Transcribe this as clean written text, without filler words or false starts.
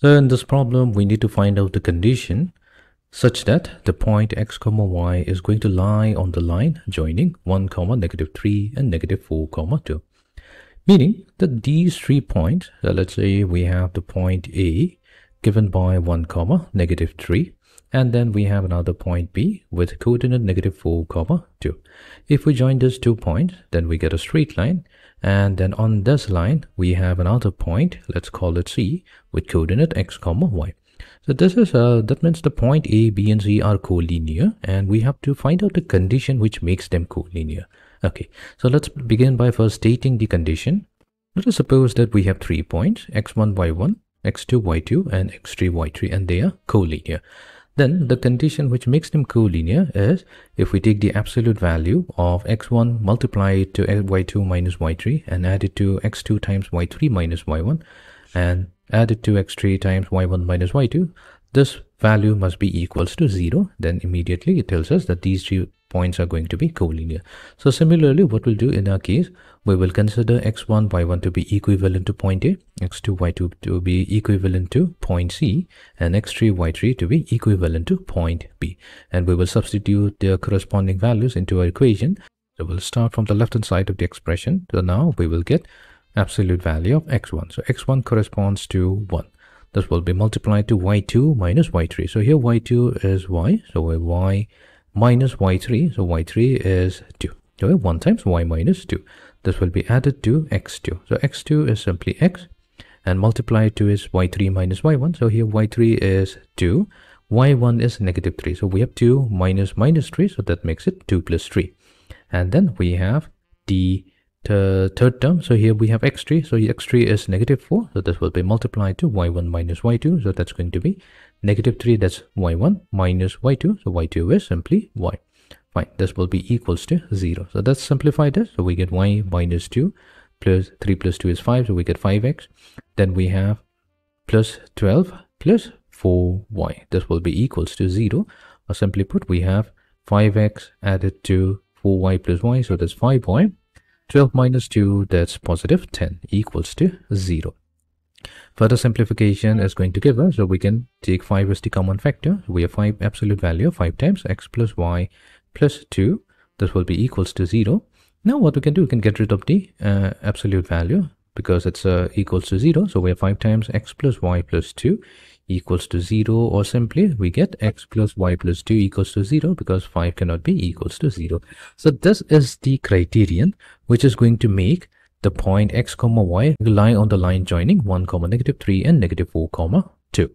So in this problem, we need to find out the condition such that the point x comma y is going to lie on the line joining 1 comma -3 and -4 comma 2. Meaning that these 3 points, let's say we have the point A given by 1 comma -3, and then we have another point B with coordinate -4 comma 2. If we join these 2 points, then we get a straight line, and then on this line we have another point, let's call it C, with coordinate x comma y. So this is that means the point A, B and C are collinear, and we have to find out the condition which makes them collinear. Okay, so let's begin by first stating the condition. Let us suppose that we have 3 points, x1, y1, x2, y2 and x3, y3, and they are collinear. Then the condition which makes them collinear is if we take the absolute value of x1, multiply it to y2 minus y3 and add it to x2 times y3 minus y1 and add it to x3 times y1 minus y2, this value must be equals to 0. Then immediately it tells us that these 3 points are going to be collinear. So similarly, what we'll do in our case, we will consider x1, y1 to be equivalent to point A, x2, y2 to be equivalent to point C, and x3, y3 to be equivalent to point B. And we will substitute their corresponding values into our equation. So we'll start from the left hand side of the expression. So now we will get absolute value of x1. So x1 corresponds to 1. This will be multiplied to y2 minus y3. So here y2 is y. So y minus y3. So y3 is 2. So 1 times y minus 2. This will be added to x2. So x2 is simply x. And multiplied to is y3 minus y1. So here y3 is 2. y1 is -3. So we have 2 minus -3. So that makes it 2 plus 3. And then we have the third term. So here we have x3. So x3 is -4. So this will be multiplied to y1 minus y2. So that's going to be -3. That's y1 minus y2. So y2 is simply y. Fine. This will be equals to 0. So that's simplified this. So we get y minus 2 plus 3 plus 2 is 5. So we get 5x. Then we have plus 12 plus 4y. This will be equals to 0. Or simply put, we have 5x added to 4y plus y. So that's 5y. 12 minus 2, that's positive 10, equals to 0. Further simplification is going to give us, so we can take 5 as the common factor. We have 5 absolute value of 5 times x plus y plus 2. This will be equals to 0. Now what we can do, we can get rid of the absolute value because it's equals to 0. So we have 5 times x plus y plus 2 equals to 0, or simply we get x plus y plus 2 equals to 0 because 5 cannot be equals to 0. So this is the criterion which is going to make the point x comma y lie on the line joining 1 comma -3 and -4 comma 2.